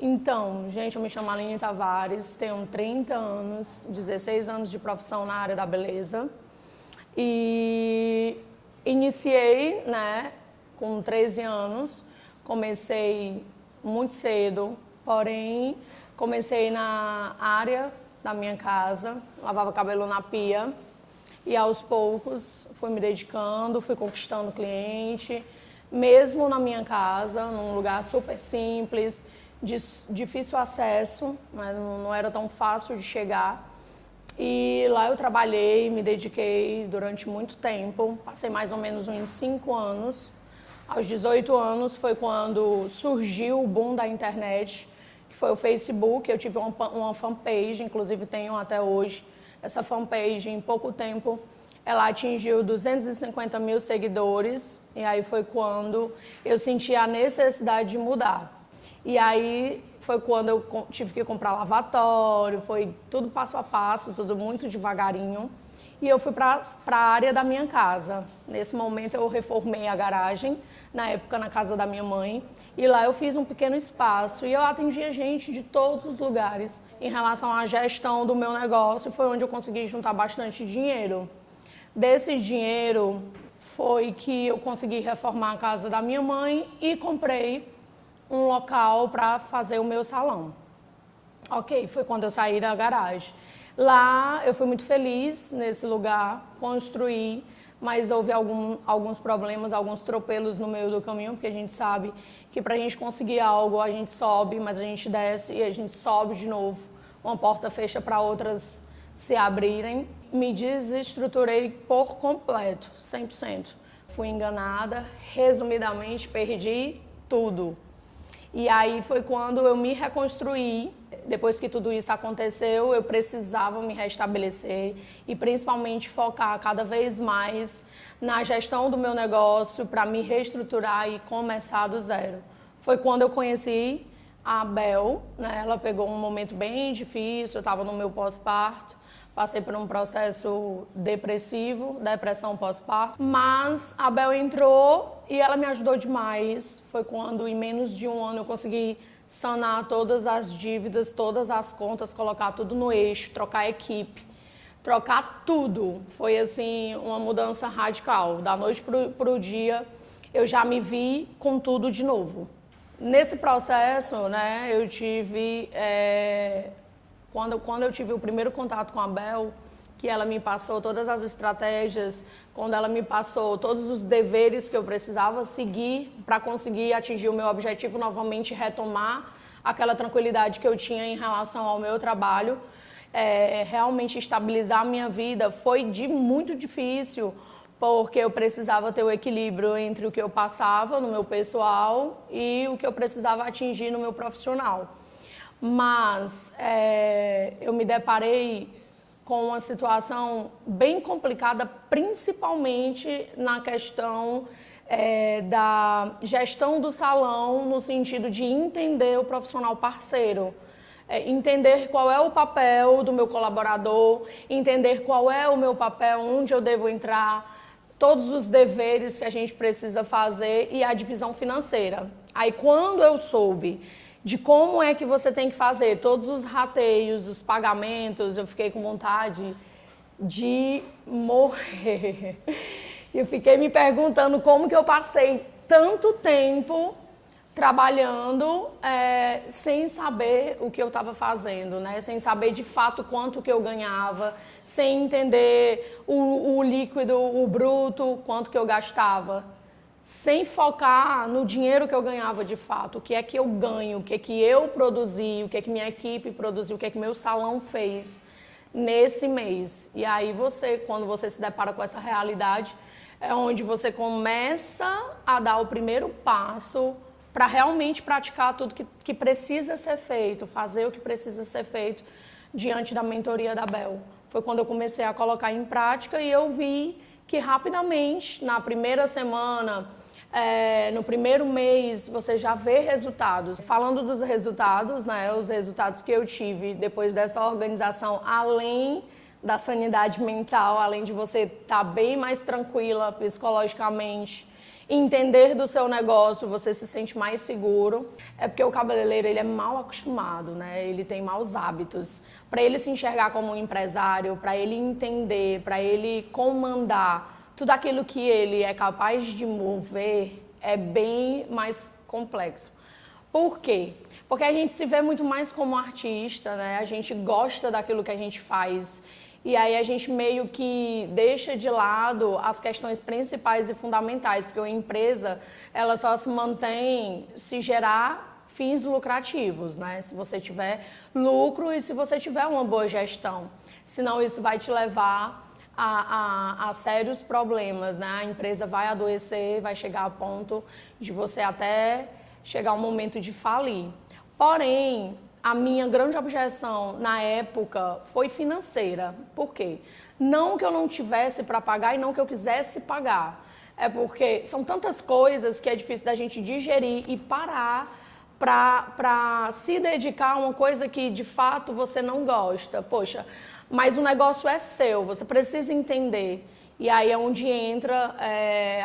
Então, gente, eu me chamo Aline Tavares, tenho 30 anos, 16 anos de profissão na área da beleza e iniciei, né, com 13 anos, comecei muito cedo, porém comecei na área da minha casa, lavava cabelo na pia e aos poucos fui me dedicando, fui conquistando cliente, mesmo na minha casa, num lugar super simples, de difícil acesso, mas não era tão fácil de chegar. E lá eu trabalhei, me dediquei durante muito tempo, passei mais ou menos uns 5 anos. Aos 18 anos foi quando surgiu o boom da internet, que foi o Facebook. Eu tive uma fanpage, inclusive tenho até hoje. Essa fanpage, em pouco tempo, ela atingiu 250 mil seguidores. E aí foi quando eu senti a necessidade de mudar. E aí foi quando eu tive que comprar lavatório, foi tudo passo a passo, tudo muito devagarinho. E eu fui para a área da minha casa. Nesse momento eu reformei a garagem, na época na casa da minha mãe. E lá eu fiz um pequeno espaço e eu atendia gente de todos os lugares. Em relação à gestão do meu negócio, foi onde eu consegui juntar bastante dinheiro. Desse dinheiro foi que eu consegui reformar a casa da minha mãe e comprei um local para fazer o meu salão. Ok, foi quando eu saí da garagem. Lá eu fui muito feliz nesse lugar, construí, mas houve alguns problemas, alguns tropelos no meio do caminho, porque a gente sabe que para a gente conseguir algo, a gente sobe, mas a gente desce e a gente sobe de novo. Uma porta fecha para outras se abrirem. Me desestruturei por completo, 100%. Fui enganada, resumidamente perdi tudo. E aí foi quando eu me reconstruí. Depois que tudo isso aconteceu, eu precisava me restabelecer e principalmente focar cada vez mais na gestão do meu negócio para me reestruturar e começar do zero. Foi quando eu conheci a Bel, né? Ela pegou um momento bem difícil, eu estava no meu pós-parto. Passei por um processo depressivo, depressão pós-parto, mas a Bel entrou e ela me ajudou demais. Foi quando, em menos de um ano, eu consegui sanar todas as dívidas, todas as contas, colocar tudo no eixo, trocar equipe, trocar tudo. Foi, assim, uma mudança radical. Da noite para o dia, eu já me vi com tudo de novo. Nesse processo, né, eu tive... Quando eu tive o primeiro contato com a Bel, que ela me passou todas as estratégias, quando ela me passou todos os deveres que eu precisava seguir para conseguir atingir o meu objetivo novamente, retomar aquela tranquilidade que eu tinha em relação ao meu trabalho, realmente estabilizar a minha vida, foi muito difícil, porque eu precisava ter o equilíbrio entre o que eu passava no meu pessoal e o que eu precisava atingir no meu profissional. Mas eu me deparei com uma situação bem complicada, principalmente na questão da gestão do salão, no sentido de entender o profissional parceiro, entender qual é o papel do meu colaborador, entender qual é o meu papel, onde eu devo entrar, todos os deveres que a gente precisa fazer e a divisão financeira. Aí quando eu soube de como é que você tem que fazer todos os rateios, os pagamentos, eu fiquei com vontade de morrer. Eu fiquei me perguntando como que eu passei tanto tempo trabalhando sem saber o que eu estava fazendo, né? Sem saber de fato quanto que eu ganhava, sem entender o líquido, o bruto, quanto que eu gastava. Sem focar no dinheiro que eu ganhava de fato, o que é que eu ganho, o que é que eu produzi, o que é que minha equipe produziu, o que é que meu salão fez nesse mês. E aí quando você se depara com essa realidade, é onde você começa a dar o primeiro passo para realmente praticar tudo que precisa ser feito, fazer o que precisa ser feito diante da mentoria da Bel. Foi quando eu comecei a colocar em prática e eu vi que rapidamente, na primeira semana, no primeiro mês, você já vê resultados. Falando dos resultados, né, os resultados que eu tive depois dessa organização, além da sanidade mental, além de você estar bem mais tranquila psicologicamente entender do seu negócio, você se sente mais seguro. É porque o cabeleireiro, ele é mal acostumado, né? Ele tem maus hábitos. Para ele se enxergar como um empresário, para ele entender, para ele comandar tudo aquilo que ele é capaz de mover, é bem mais complexo. Por quê? Porque a gente se vê muito mais como artista, né? A gente gosta daquilo que a gente faz. E aí a gente meio que deixa de lado as questões principais e fundamentais, porque uma empresa, ela só se mantém se gerar fins lucrativos, né? Se você tiver lucro e se você tiver uma boa gestão. Senão isso vai te levar a sérios problemas, né? A empresa vai adoecer, vai chegar a ponto de você até chegar ao momento de falir. Porém, a minha grande objeção na época foi financeira. Por quê? Não que eu não tivesse para pagar e não que eu quisesse pagar. É porque são tantas coisas que é difícil da gente digerir e parar para se dedicar a uma coisa que de fato você não gosta. Poxa, mas o negócio é seu, você precisa entender. E aí é onde entra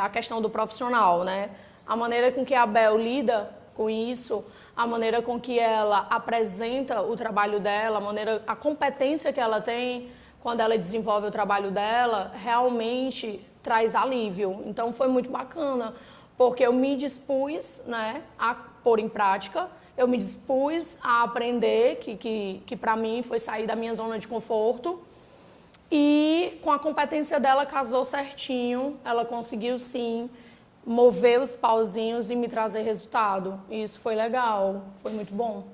a questão do profissional, né? A maneira com que a Bel lida com isso, a maneira com que ela apresenta o trabalho dela, a competência que ela tem quando ela desenvolve o trabalho dela, realmente traz alívio. Então foi muito bacana, porque eu me dispus, né, a pôr em prática, eu me dispus a aprender, que para mim foi sair da minha zona de conforto, e com a competência dela casou certinho, ela conseguiu sim mover os pauzinhos e me trazer resultado. E isso foi legal, foi muito bom.